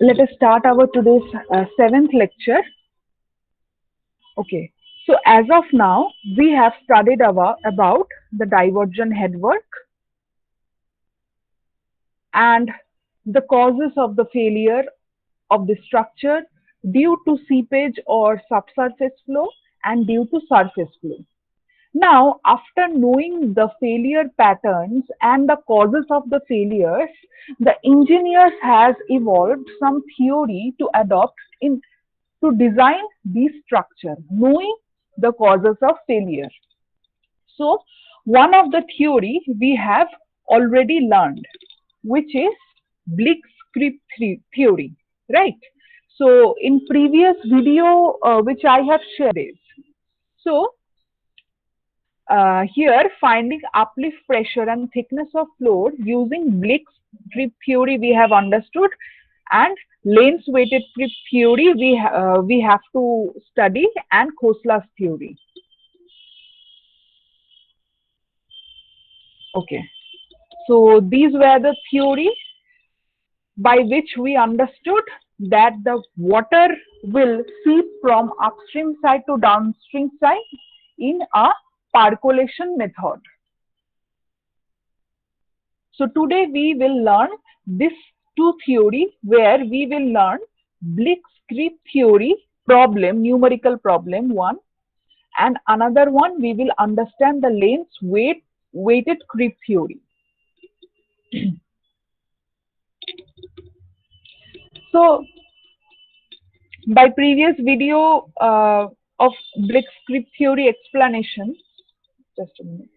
Let us start our today's seventh lecture. Okay. So as of now, we have studied about the divergent headwork and the causes of the failure of the structure due to seepage or subsurface flow and due to surface flow. Now, after knowing the failure patterns and the causes of the failures, the engineers has evolved some theory to adopt in to design the structure, knowing the causes of failure. So, one of the theory we have already learned, which is Bligh's creep theory, right? So, in previous video which I have shared is, so here finding uplift pressure and thickness of floor using Bligh's creep theory we have understood, and Lane's weighted creep theory we have to study, and Khosla's theory. Okay, so these were the theory by which we understood that the water will seep from upstream side to downstream side in a percolation method. So today we will learn this two theory where we will learn Bligh's creep theory problem, numerical problem one, and another one we will understand the Lane's weighted creep theory. So by previous video of Bligh's creep theory explanation, just a minute.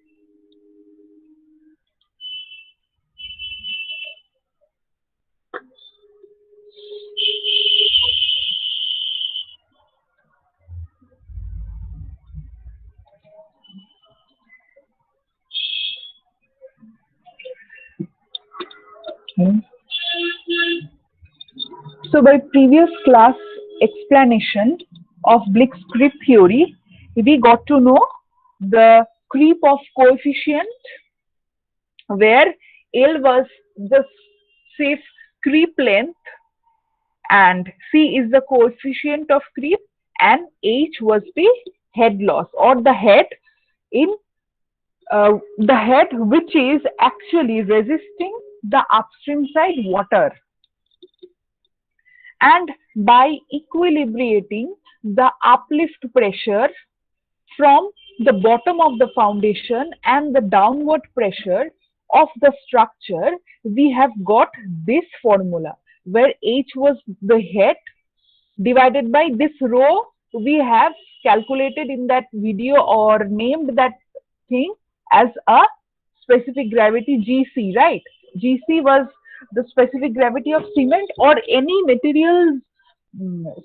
So by previous class explanation of Bligh's creep theory, we got to know the creep of coefficient where L was the safe creep length and C is the coefficient of creep and H was the head loss or the head in the head which is actually resisting the upstream side water. And by equilibrating the uplift pressure from the bottom of the foundation and the downward pressure of the structure, we have got this formula where H was the head divided by this rho we have calculated in that video or named that thing as a specific gravity GC, right? GC was the specific gravity of cement or any material's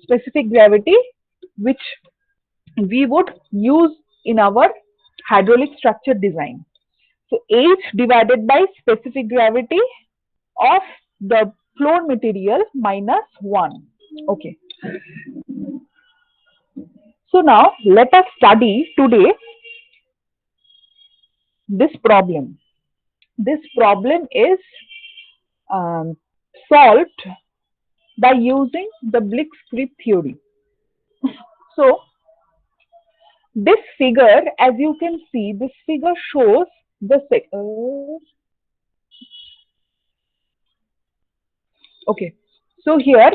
specific gravity which we would use in our hydraulic structure design. So H divided by specific gravity of the floor material minus 1. Okay. So now let us study today this problem. This problem is solved by using the Bligh's creep theory. So this figure, as you can see, this figure shows the okay. So here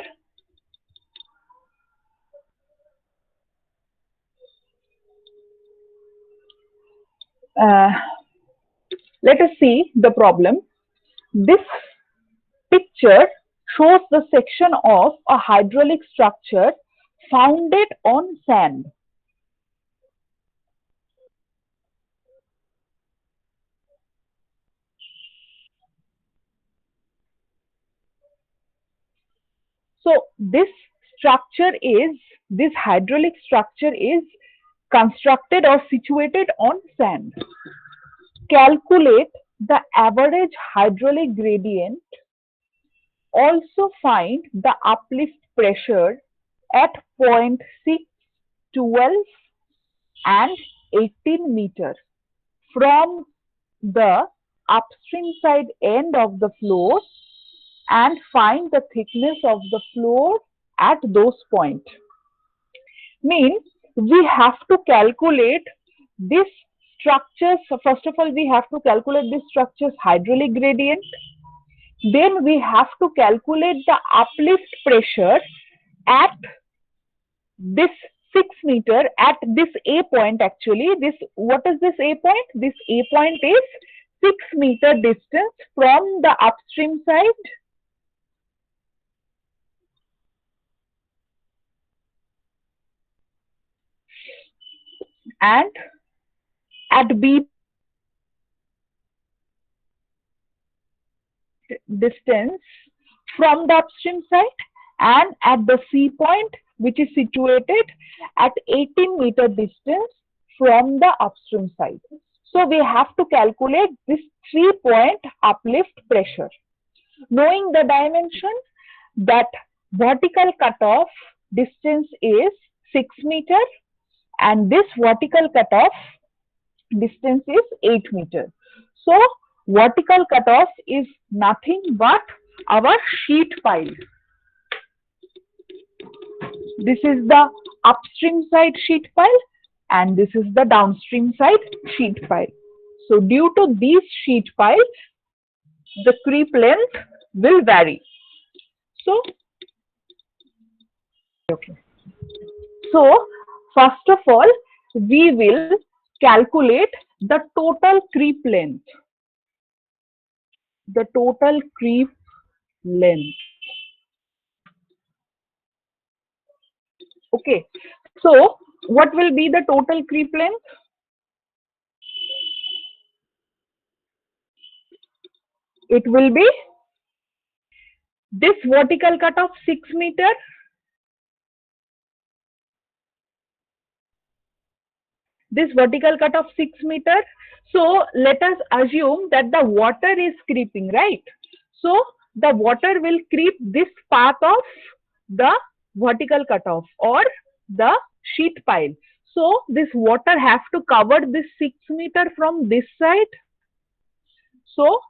let us see the problem. This picture shows the section of a hydraulic structure founded on sand. So this hydraulic structure is constructed or situated on sand. Calculate the average hydraulic gradient. Also find the uplift pressure at 0.6, 12 and 18 meters from the upstream side end of the floor and find the thickness of the floor at those points. Means we have to calculate this structure. So first of all, we have to calculate this structure's hydraulic gradient. Then we have to calculate the uplift pressure at this 6 meter at this A point. Actually, this, what is this A point? This A point is 6 meter distance from the upstream side and at B distance from the upstream side, and at the C point, which is situated at 18-meter distance from the upstream side. So we have to calculate this 3-point uplift pressure. Knowing the dimension, that vertical cutoff distance is 6 meter and this vertical cutoff distance is 8 meter. So vertical cutoff is nothing but our sheet pile. This is the upstream side sheet pile and this is the downstream side sheet pile. So due to these sheet pile, the creep length will vary. So, okay. So first of all, we will calculate the total creep length. The total creep length. Okay. So what will be the total creep length? It will be this vertical cut of 6 meter, this vertical cut of 6 meter. So let us assume that the water is creeping, right? So the water will creep this path of the vertical cutoff or the sheet pile. So this water has to cover this 6 meter from this side. So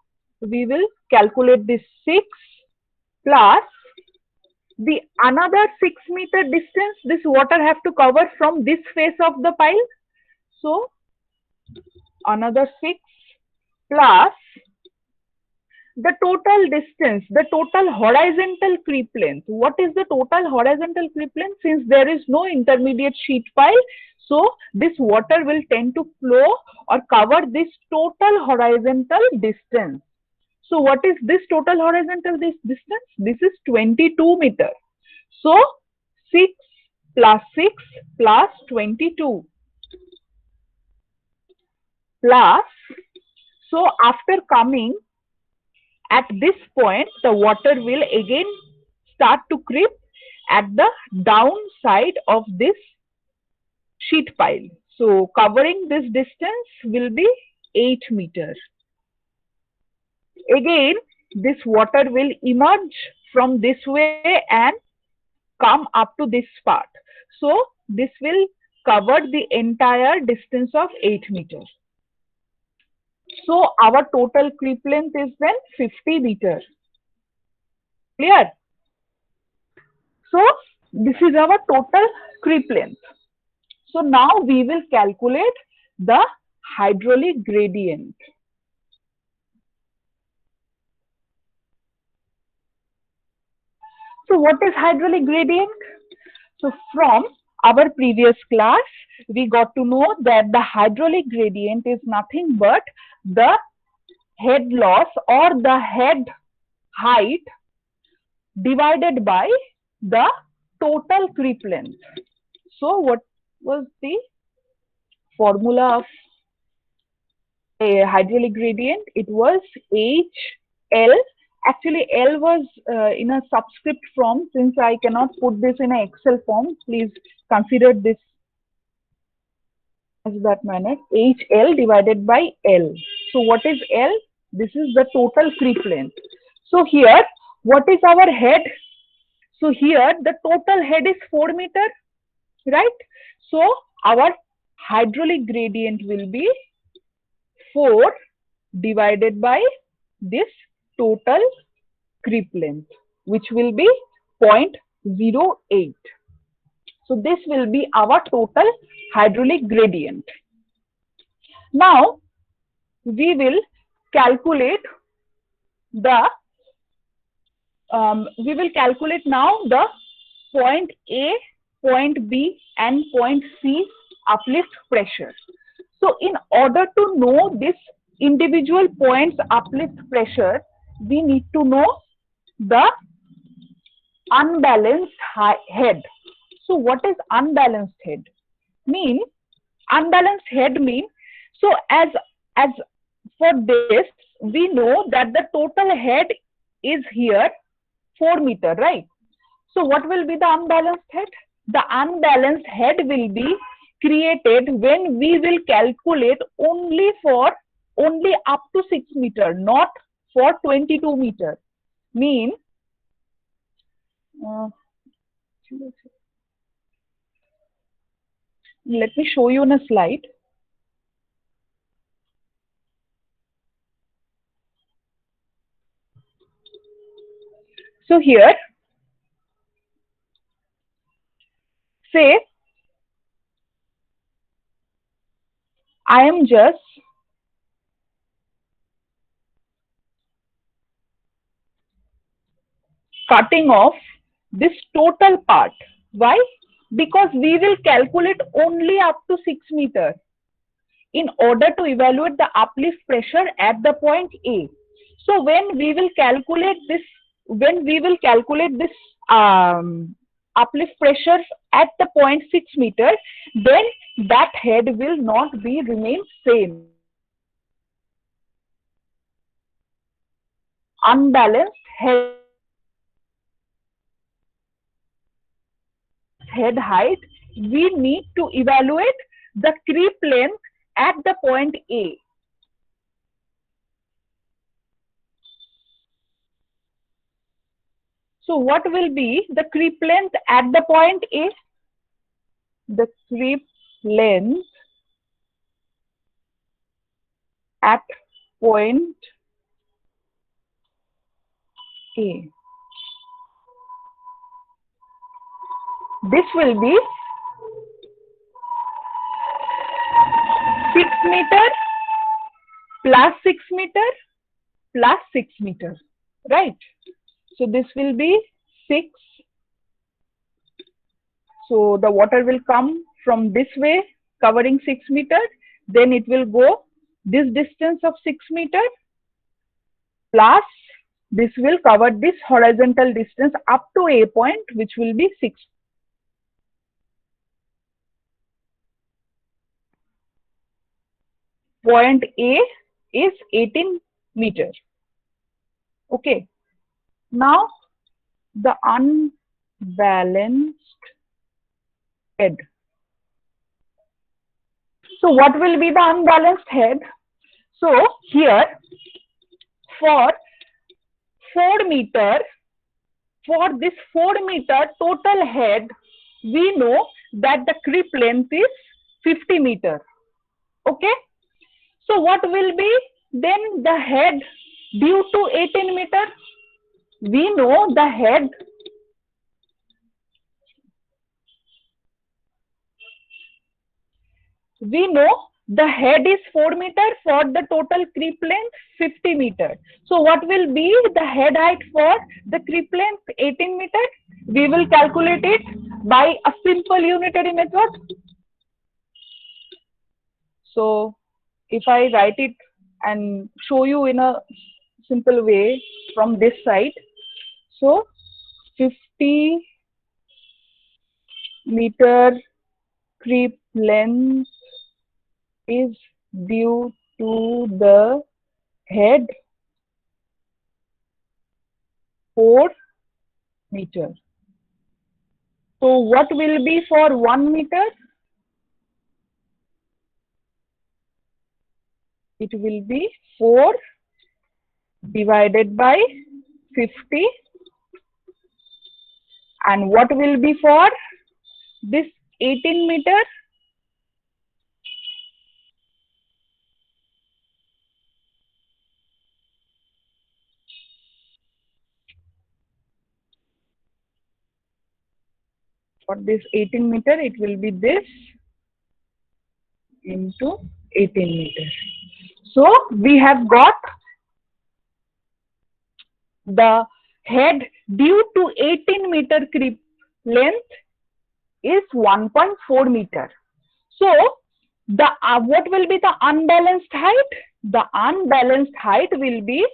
we will calculate this 6 plus the another 6 meter distance this water have to cover from this face of the pile. So another 6 plus the total distance, the total horizontal creep length. What is the total horizontal creep length? Since there is no intermediate sheet pile, so this water will tend to flow or cover this total horizontal distance. So what is this total horizontal distance? This is 22 meter. So 6 plus 6 plus 22 plus, so after coming at this point, the water will again start to creep at the down side of this sheet pile. So covering this distance will be 8 meters. Again, this water will emerge from this way and come up to this part. So this will cover the entire distance of 8 meters. So our total creep length is then 50 meters. Clear? So this is our total creep length. So now we will calculate the hydraulic gradient. So what is hydraulic gradient? So from our previous class, we got to know that the hydraulic gradient is nothing but the head loss or the head height divided by the total creep length. So what was the formula of a hydraulic gradient? It was HL. Actually, L was in a subscript form. Since I cannot put this in an Excel form, please consider this as that manner. HL divided by L. So what is L? This is the total creep length. So here, what is our head? So here, the total head is 4 meter, right? So our hydraulic gradient will be 4 divided by this total creep length, which will be 0.08. So this will be our total hydraulic gradient. Now we will calculate the now the point A, point B, and point C uplift pressure. So in order to know this individual points uplift pressure, we need to know the unbalanced head. So what is unbalanced head? Unbalanced head mean, so as for this, we know that the total head is here 4 meter, right? So what will be the unbalanced head? The unbalanced head will be created when we will calculate only up to 6 meter, not for 22 meter. Mean, let me show you on a slide. So here, say I am just cutting off this total part. Why? Because we will calculate only up to 6 meter in order to evaluate the uplift pressure at the point A. So when we will calculate this uplift pressure at the point 6 meter, then that head will not be remain same. Unbalanced head height, we need to evaluate the creep length at the point A. So what will be the creep length at the point A? The creep length at point A. This will be 6 meter plus 6 meter plus 6 meter, right? So this will be 6. So the water will come from this way covering 6 meter. Then it will go this distance of 6 meter plus this will cover this horizontal distance up to A point, which will be 6. Point A is 18 meter. Okay. Now the unbalanced head. So what will be the unbalanced head? So here for 4 meter, for this 4 meter total head, we know that the creep length is 50 meter. Okay. So what will be then the head due to 18 meter? We know the head is 4 meter for the total creep length 50 meter. So what will be the head height for the creep length 18 meter? We will calculate it by a simple unitary method. So if I write it and show you in a simple way from this side, so 50 meter creep length is due to the head 4 meter. So what will be for 1 meter? It will be 4 divided by 50. And what will be for this 18 meter? For this 18 meter, it will be this into 18 meter. So we have got the head due to 18 meter creep length is 1.4 meter. So the what will be the unbalanced height? The unbalanced height will be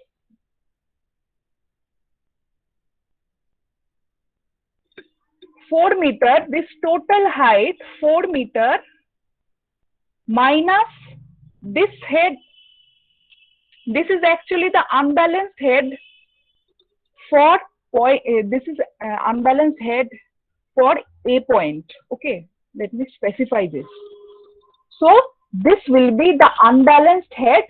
4 meter. This total height 4 meter minus this head. This is actually the unbalanced head for point. This is unbalanced head for a point. Okay, let me specify this. So this will be the unbalanced head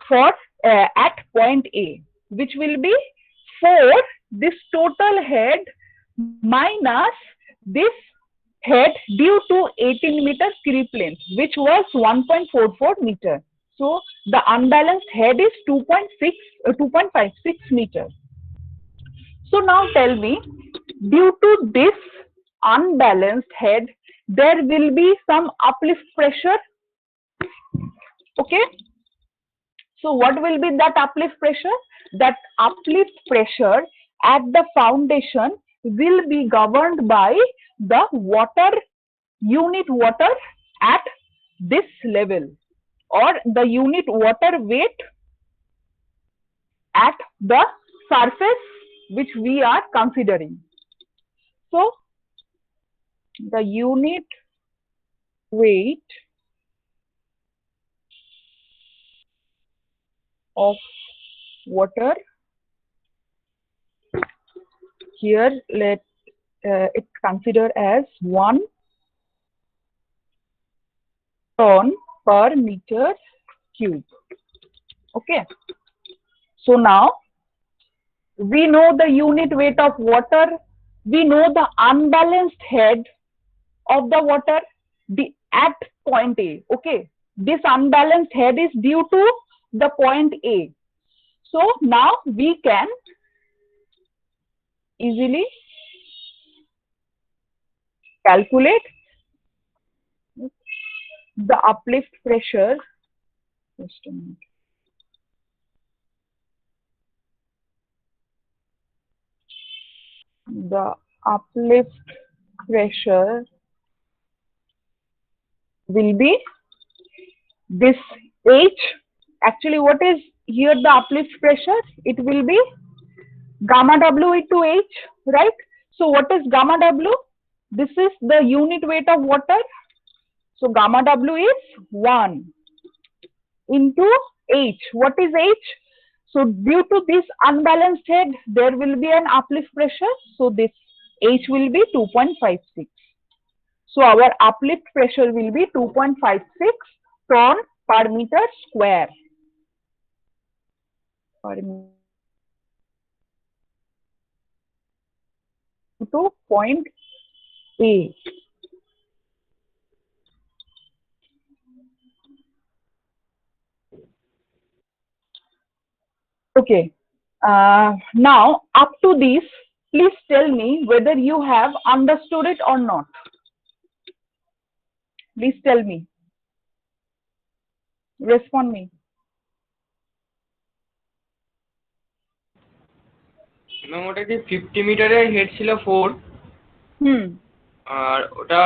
for at point A, which will be 4, this total head minus this head due to 18 meter creep length, which was 1.44 meter. So the unbalanced head is 2.56 meter. So now tell me, due to this unbalanced head, there will be some uplift pressure. Okay. So what will be that uplift pressure? That uplift pressure at the foundation will be governed by the unit water at this level, or the unit water weight at the surface which we are considering. So the unit weight of water, here let it consider as 1 ton per meter cube. Okay. So now we know the unit weight of water, we know the unbalanced head of the water at point A. Okay. This unbalanced head is due to the point A. So now we can easily calculate the uplift pressure. Just a minute. The uplift pressure will be this H. Actually, what is here the uplift pressure? It will be gamma W into H, right? So what is gamma W? This is the unit weight of water. So gamma W is 1 into H. What is H? So due to this unbalanced head, there will be an uplift pressure. So this H will be 2.56. So our uplift pressure will be 2.56 ton per meter square. To point A. Okay. Now, up to this, please tell me whether you have understood it or not. Please tell me. Respond me. Ma'am ওটা কি 50 মিটারের head ছিল 4 আর ওটা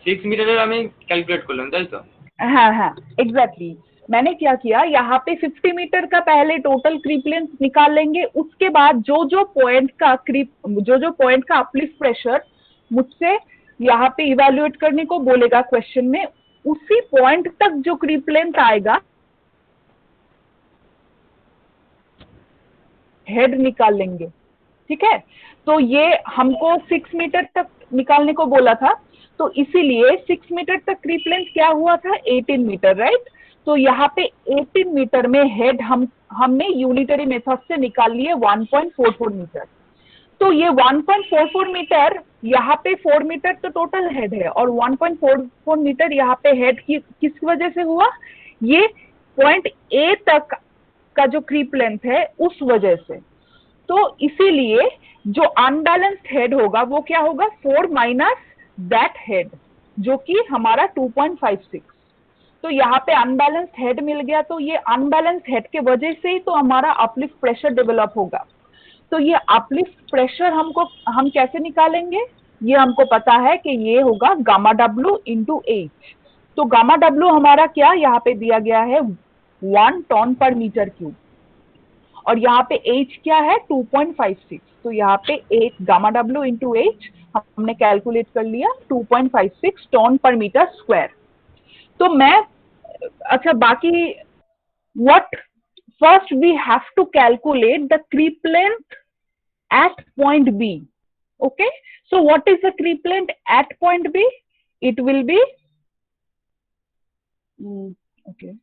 6 মিটারের আমি calculate করলাম তাই তো? हाँ हाँ एग्जैक्टली मैंने क्या किया, यहाँ पे 50 मीटर का पहले टोटल क्रीप लेंथ निकाल लेंगे, उसके बाद जो पॉइंट का अपलिफ्ट प्रेशर मुझसे यहाँ पे इवेल्युएट करने को बोलेगा क्वेश्चन में, उसी पॉइंट तक जो क्रीप लेंथ आएगा हेड निकाल लेंगे. ठीक है, तो ये हमको 6 मीटर तक निकालने को बोला था, तो इसीलिए 6 मीटर तक क्रीप लेंथ क्या हुआ था 18 मीटर, राइट. तो यहाँ पे 18 मीटर में हेड हमने यूनिटरी मेथड से निकाल लिए 1.44 मीटर. तो ये 1.44 मीटर यहाँ पे 4 मीटर तो टोटल हेड है और 1.44 मीटर यहाँ पे हेड किस वजह से हुआ, ये पॉइंट ए तक का जो क्रीप लेंथ है उस वजह से. तो इसीलिए जो अनबैलेंस्ड हेड होगा वो क्या होगा, 4 माइनस दैट हेड, जो कि हमारा 2.56। तो यहाँ पे अनबैलेंस्ड हेड मिल गया, तो ये अनबैलेंस्ड हेड के वजह से ही तो हमारा अपलिफ्ट प्रेशर डेवलप होगा। तो ये अपलिफ्ट प्रेशर हम कैसे निकालेंगे, ये हमको पता है कि ये होगा गामा डब्ल्यू इंटू एच। तो गामा डब्ल्यू हमारा क्या यहाँ पे दिया गया है, 1 टन पर मीटर क्यूब, और यहाँ पे एच क्या है, 2.56। तो यहाँ पे H gamma W into H हमने कैलकुलेट कर लिया 2.56 टन पर मीटर स्क्वायर। तो मैं, अच्छा बाकी, what first we have to calculate the creep length at point B. Okay, so what is the creep length at point B? It will be okay,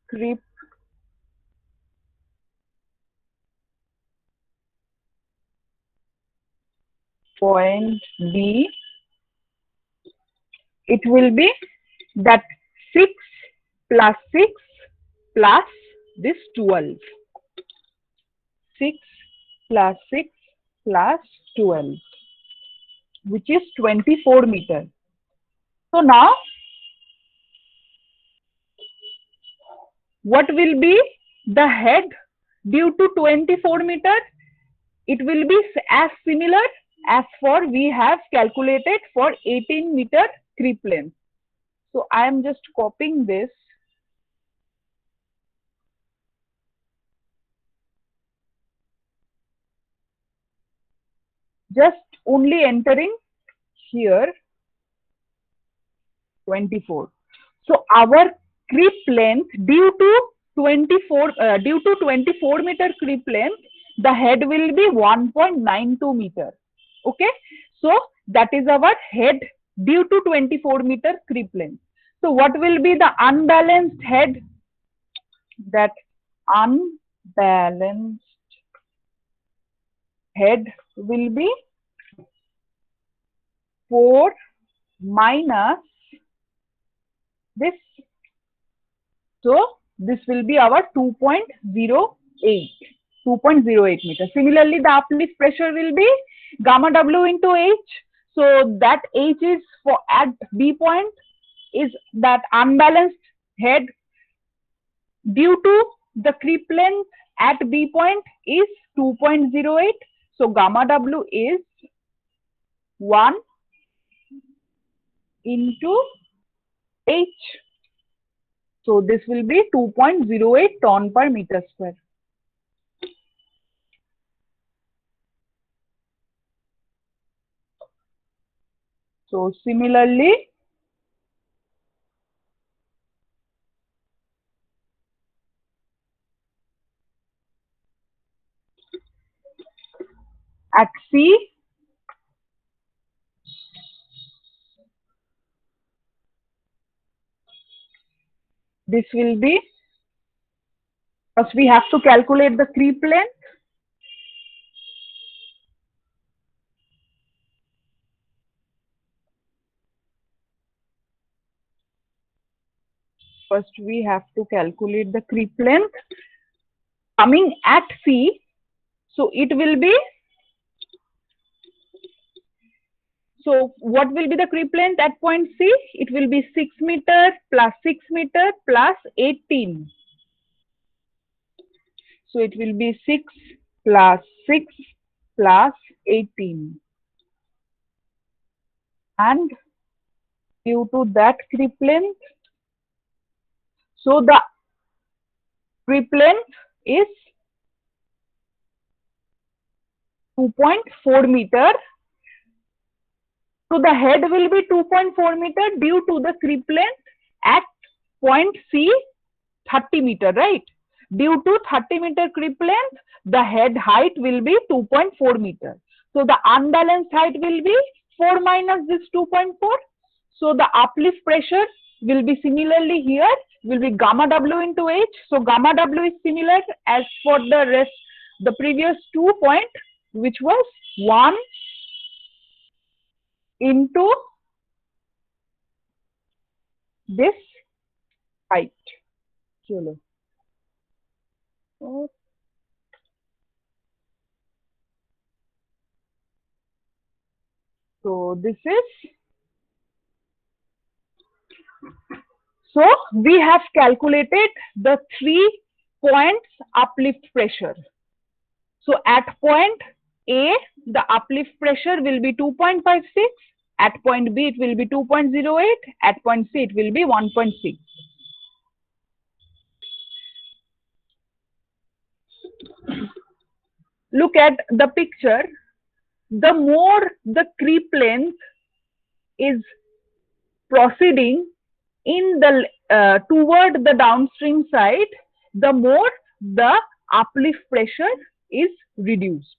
creep point B, it will be that 6 plus 6 plus this 12, 6 plus 6 plus 12, which is 24 meter. So now what will be the head due to 24 meter? It will be as similar as for we have calculated for 18 meter creep length. So I am just copying this. Just only entering here 24. So our creep length due to 24 meter creep length, the head will be 1.92 meter. Okay, so that is our head due to 24 meter creep length. So what will be the unbalanced head? That unbalanced head will be 4 minus this. So this will be our 2.08 meter. Similarly, the uplift pressure will be gamma W into H. So that H is for at B point, is that unbalanced head due to the creep length at B point is 2.08. So gamma W is 1 into H. So this will be 2.08 ton per meter square. So similarly, at C, this will be, first we have to calculate the creep length. First we have to calculate the creep length coming at C. So it will be, so what will be the creep length at point C? It will be 6 meter plus 6 meter plus 18. So it will be 6 plus 6 plus 18. And due to that creep length, so the creep length is 2.4 meter. So the head will be 2.4 meter due to the creep length at point C 30 meter, right? Due to 30 meter creep length, the head height will be 2.4 meter. So the unbalanced height will be 4 minus this 2.4. So the uplift pressure will be similarly here, will be gamma W into H. So gamma W is similar as for the rest, the previous 2 point, which was 1 into this height. चलो So this is, so we have calculated the 3 points uplift pressure. So at point A, the uplift pressure will be 2.56. At point B, it will be 2.08. At point C, it will be 1.6. Look at the picture. The more the creep length is proceeding in the toward the downstream side, the more the uplift pressure is reduced.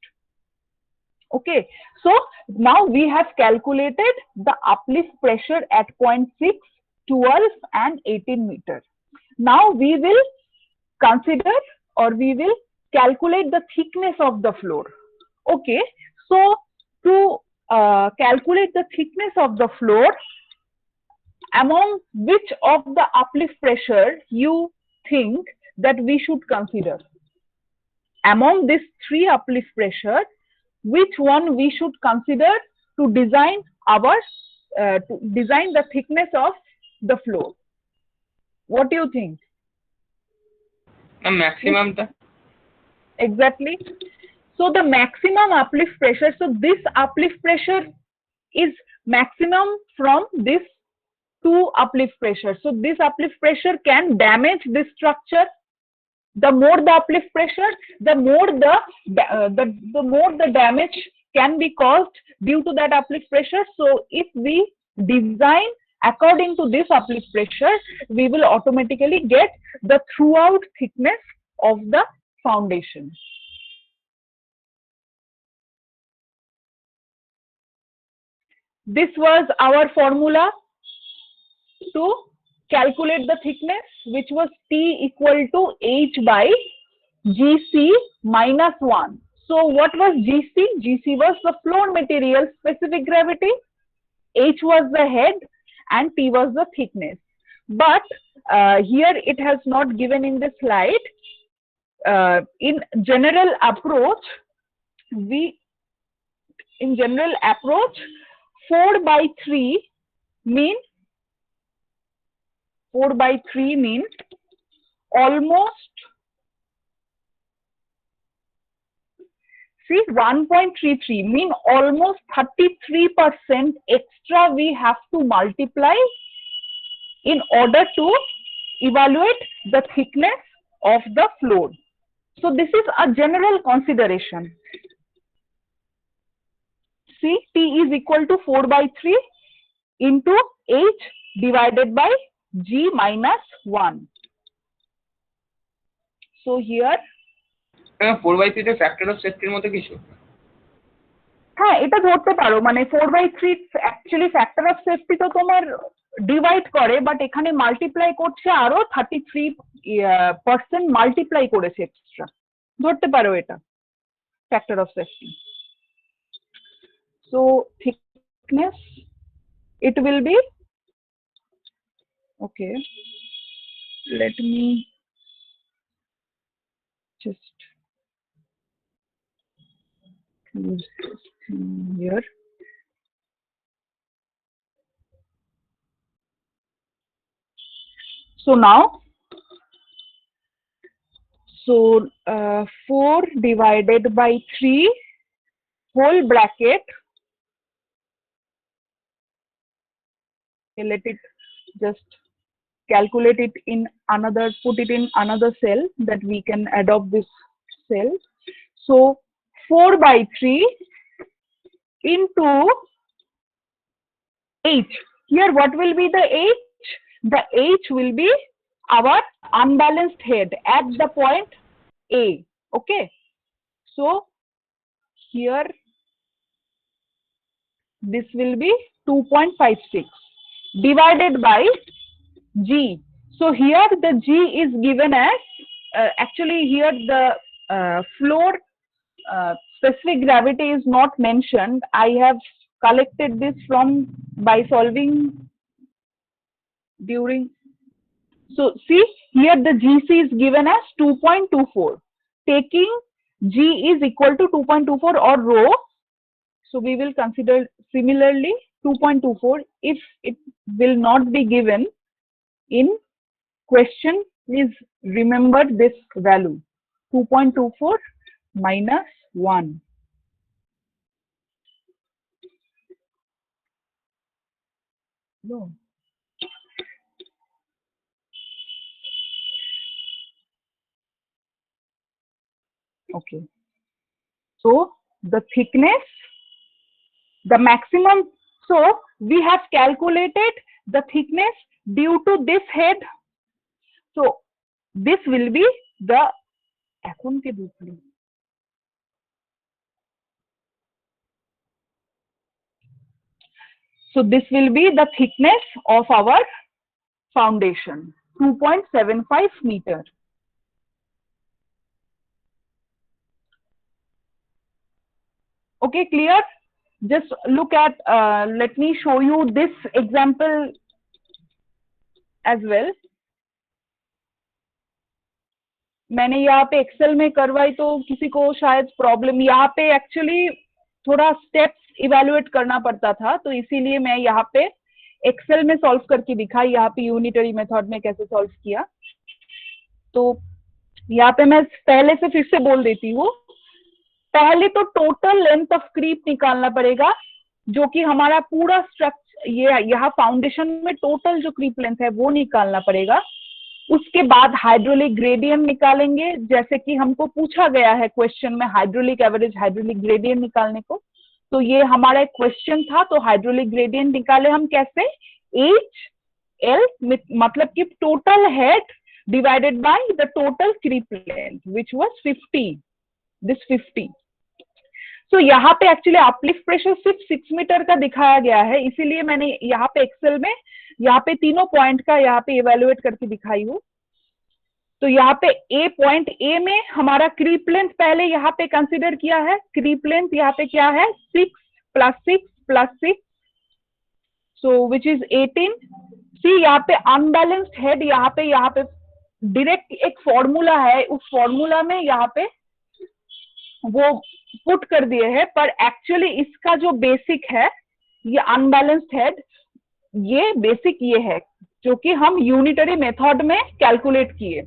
Okay, so now we have calculated the uplift pressure at 0.6, 12 and 18 meters. Now we will consider, or we will calculate the thickness of the floor. Okay, so to calculate the thickness of the floor, among which of the uplift pressure you think that we should consider? Among these 3 uplift pressure, which one we should consider to design our to design the thickness of the floor? What do you think? Maximum. Exactly. So the maximum uplift pressure, so this uplift pressure is maximum from this 2 uplift pressure. So this uplift pressure can damage this structure. The more the uplift pressure, the more the damage can be caused due to that uplift pressure. So if we design according to this uplift pressure, we will automatically get the throughout thickness of the foundation. This was our formula to calculate the thickness, which was T equal to H by GC minus 1. So what was GC? GC was the floor material specific gravity, H was the head, and T was the thickness. But here it has not given in the slide. In general approach, 4/3 mean 4/3 means almost, see, 1.33 mean almost 33% extra we have to multiply in order to evaluate the thickness of the floor. So this is a general consideration. See, T is equal to 4/3 into H divided by G minus 1. So here 4/3 factor of সেফটির মতো কিছু? হ্যাঁ, এটা ধরতে পারো, মানে 4/3 actually factor of safety তো তোমার ডিভাইড করে, বাট এখানে মাল্টিপ্লাই করছে আরো 33% মাল্টিপ্লাই করেছে এক্সট্রা, ধরতে পারো এটা factor of safety. So thickness, it will be, okay, let me just use this thing here. So now, 4 divided by 3 whole bracket, let it just calculate it in another, put it in another cell that we can adopt this cell. So 4/3 into H. Here what will be the H? The H will be our unbalanced head at the point A. Okay. So here this will be 2.56 divided by G. So here the G is given as, actually here the floor specific gravity is not mentioned. I have collected this from by solving during. So see here the GC is given as 2.24. Taking G is equal to 2.24 or rho. So we will consider similarly 2.24. If it will not be given in question, please remember this value 2.24 minus 1. No. Okay. So the thickness, the maximum, so we have calculated the thickness due to this head. So this will be the এখন কে ঢুকলো? So this will be the thickness of our foundation, 2.75 meter. Okay, clear? Just look at, let me show you this example as well. मैंने यहाँ पे Excel में करवाई तो किसी को शायद प्रॉब्लम, यहाँ पे एक्चुअली थोड़ा स्टेप्स इवेलुएट करना पड़ता था, तो इसीलिए मैं यहाँ पे एक्सेल में सॉल्व करके दिखाई, यहाँ पे यूनिटरी मेथड में कैसे सॉल्व किया। तो यहाँ पे मैं पहले से फिर से बोल देती हूँ, पहले तो टोटल लेंथ ऑफ क्रीप निकालना पड़ेगा, जो कि हमारा पूरा स्ट्रक्चर, ये यहाँ फाउंडेशन में टोटल जो क्रीप लेंथ है वो निकालना पड़ेगा। उसके बाद हाइड्रोलिक ग्रेडियंट निकालेंगे, जैसे कि हमको पूछा गया है क्वेश्चन में हाइड्रोलिक एवरेज हाइड्रोलिक ग्रेडियंट निकालने को, तो ये हमारा एक क्वेश्चन था। तो हाइड्रोलिक ग्रेडियंट निकाले हम कैसे, एच एल मतलब कि total head divided by the total creep length which was 50, this 50। तो यहाँ पे एक्चुअली अपलिफ्ट प्रेशर सिर्फ 6 मीटर का दिखाया गया है, इसीलिए मैंने यहाँ पे एक्सेल में यहाँ पे तीनों पॉइंट का यहाँ पे इवेलुएट करके दिखाई हूँ। तो यहाँ पे ए पॉइंट ए में हमारा क्रीप लेंथ पहले यहाँ पे कंसिडर किया है, क्रीप लेंथ यहाँ पे क्या है 6 + 6 सो विच इज 18। सी यहाँ पे अनबैलेंस्ड हेड, यहाँ पे डायरेक्ट एक फॉर्मूला है, उस फॉर्मूला में यहाँ पे वो पुट कर दिए हैं, पर एक्चुअली इसका जो बेसिक है ये अनबैलेंस्ड हेड, ये बेसिक ये है जो कि हम यूनिटरी मेथड में कैलकुलेट किए।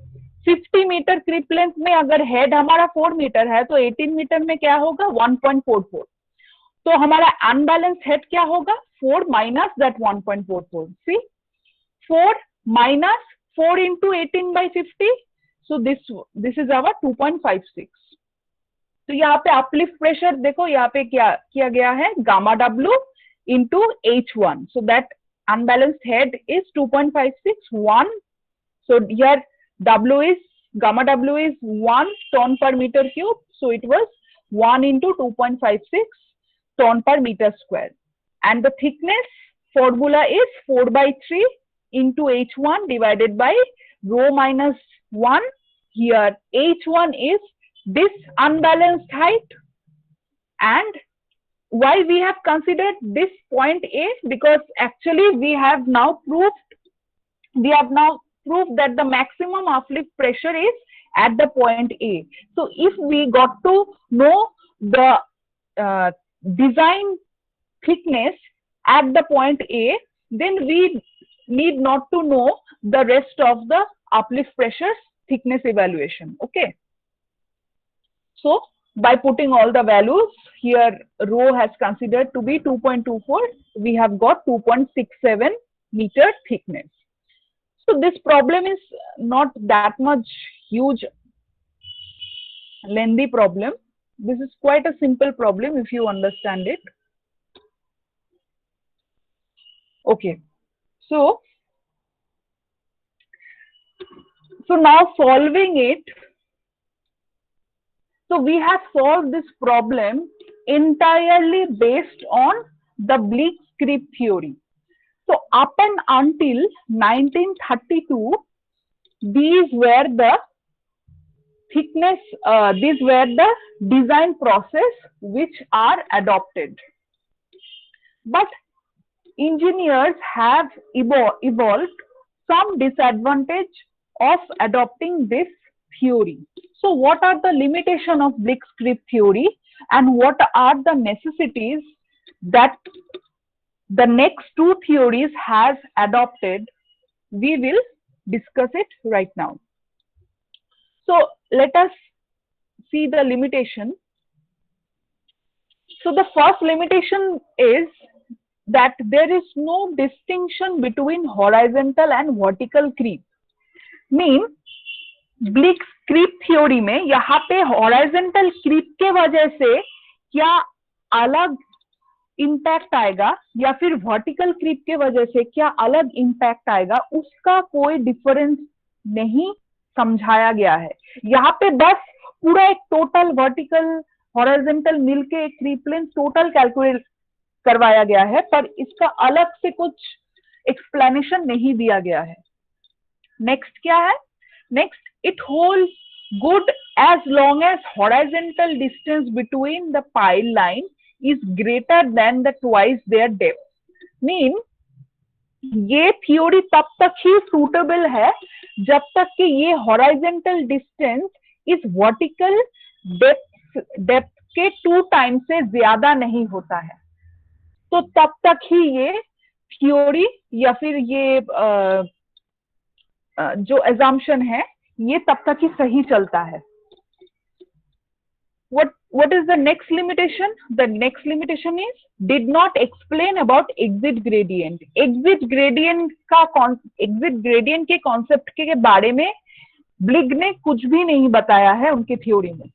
50 मीटर क्रीप लेंथ में अगर हेड हमारा 4 मीटर है तो 18 मीटर में क्या होगा 1.44। तो हमारा अनबैलेंस्ड हेड क्या होगा 4 minus that 1.44। See 4 minus 4 into 18/50, so this is our 2.56। तो यहाँ पे अपलिफ्ट प्रेशर देखो, यहाँ पे क्या किया गया है gamma W into H1, so that unbalanced head is 2.561. So here gamma W is 1 ton per meter cube, so it was 1 into 2.56 ton per meter square, and the thickness formula is 4/3 into H1 divided by rho minus 1. Here H1 is this unbalanced height, and why we have considered this point A, because actually we have now proved that the maximum uplift pressure is at the point A. So if we got to know the design thickness at the point A, then we need not to know the rest of the uplift pressures thickness evaluation. Okay. So by putting all the values here, rho has considered to be 2.24. We have got 2.67 meter thickness. So this problem is not that much huge, lengthy problem. This is quite a simple problem if you understand it. Okay. So now solving it. So we have solved this problem entirely based on the Bligh creep theory. So up and until 1932, these were the thickness, these were the design process which are adopted. But engineers have evolved some disadvantage of adopting this theory. So what are the limitations of Bligh's creep theory, and what are the necessities that the next two theories has adopted. We will discuss it right now. So let us see the limitation. So the first limitation is that there is no distinction between horizontal and vertical creep. Mean Bligh creep theory में यहाँ पे horizontal creep के वजह से क्या अलग impact आएगा या फिर वर्टिकल क्रीप के वजह से क्या अलग इम्पैक्ट आएगा, उसका कोई डिफरेंस नहीं समझाया गया है. यहाँ पे बस पूरा एक टोटल वर्टिकल हॉरिजॉन्टल मिलके एक क्रीप लेंथ टोटल कैलकुलेट करवाया गया है, पर इसका अलग से कुछ एक्सप्लेनेशन नहीं दिया गया है. नेक्स्ट क्या है? Next, it holds good as long as horizontal distance between the pile line is greater than the twice their depth. Mean ये थ्योरी तब तक ही सूटेबल है जब तक कि ये हॉरिजॉन्टल डिस्टेंस इस वर्टिकल डेप्थ के 2 टाइम से ज्यादा नहीं होता है. तो तब तक ही ये थ्योरी या फिर ये जो एजम्पशन है ये तब तक ही सही चलता है. What is the next limitation? The next limitation is did not explain about exit gradient. Exit gradient के कॉन्सेप्ट के बारे में ब्लिग ने कुछ भी नहीं बताया है उनकी थ्योरी में.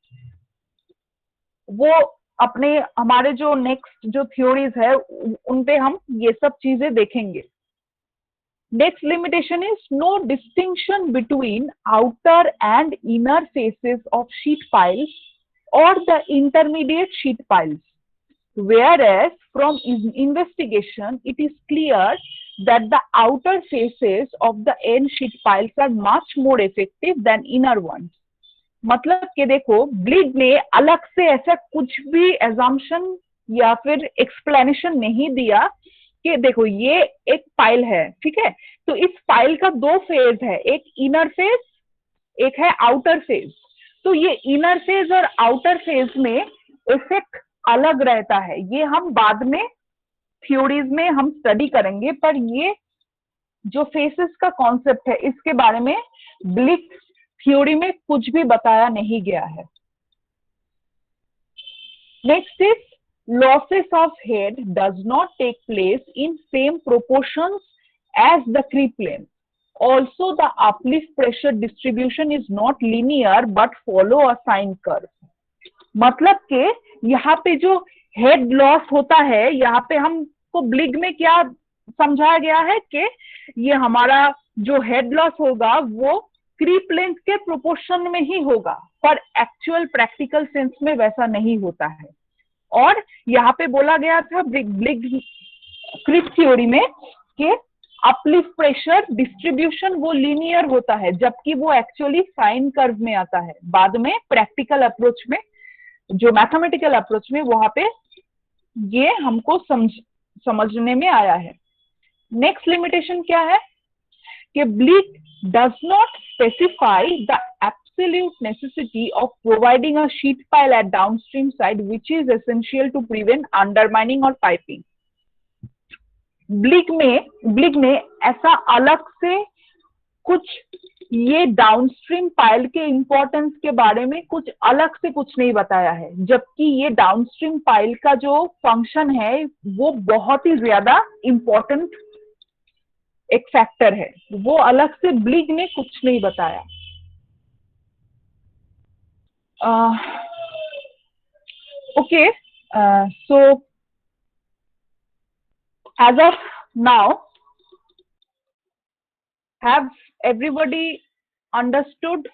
वो अपने हमारे जो नेक्स्ट जो थ्योरीज है उनपे हम ये सब चीजें देखेंगे. Next limitation is no distinction between outer and inner faces of sheet piles or the intermediate sheet piles. Whereas from investigation, it is clear that the outer faces of the end sheet piles are much more effective than inner ones. मतलब कि देखो ब्लिग ने अलग से ऐसा कुछ भी assumption या फिर एक्सप्लेनेशन नहीं दिया कि देखो ये एक पाइल है, ठीक है, तो इस पाइल का 2 फेज है, एक इनर फेज एक है आउटर फेज. तो ये इनर फेज और आउटर फेज में इफेक्ट अलग रहता है. ये हम बाद में थ्योरीज में हम स्टडी करेंगे, पर ये जो फेसेस का कॉन्सेप्ट है इसके बारे में ब्लिक थ्योरी में कुछ भी बताया नहीं गया है. Next is losses of head does not take place in same proportions as the creep length. Also, the uplift pressure distribution is not linear but follow a sine curve. मतलब के यहाँ पे जो हेड लॉस होता है, यहाँ पे हमको ब्लिग में क्या समझाया गया है कि ये हमारा जो हेड लॉस होगा वो क्रीप लेंथ के प्रोपोर्शन में ही होगा, पर एक्चुअल प्रैक्टिकल सेंस में वैसा नहीं होता है. और यहाँ पे बोला गया था ब्लिग क्रीप थ्योरी में कि अपलिफ्ट प्रेशर डिस्ट्रीब्यूशन वो लीनियर होता है, जबकि वो एक्चुअली साइन कर्व में आता है. बाद में प्रैक्टिकल अप्रोच में, जो मैथमेटिकल अप्रोच में, वहां पे ये हमको समझने में आया है. नेक्स्ट लिमिटेशन क्या है कि ब्लिग does not specify the absolute necessity of providing a sheet pile at downstream side which is essential to prevent undermining or piping. ब्लिग ने ऐसा अलग से कुछ ये डाउनस्ट्रीम पाइल के इंपॉर्टेंस के बारे में कुछ अलग से कुछ नहीं बताया है, जबकि ये डाउनस्ट्रीम पाइल का जो फंक्शन है वो बहुत ही ज्यादा इंपॉर्टेंट एक फैक्टर है. वो अलग से ब्लिग ने कुछ नहीं बताया. Okay, so as of now, have everybody understood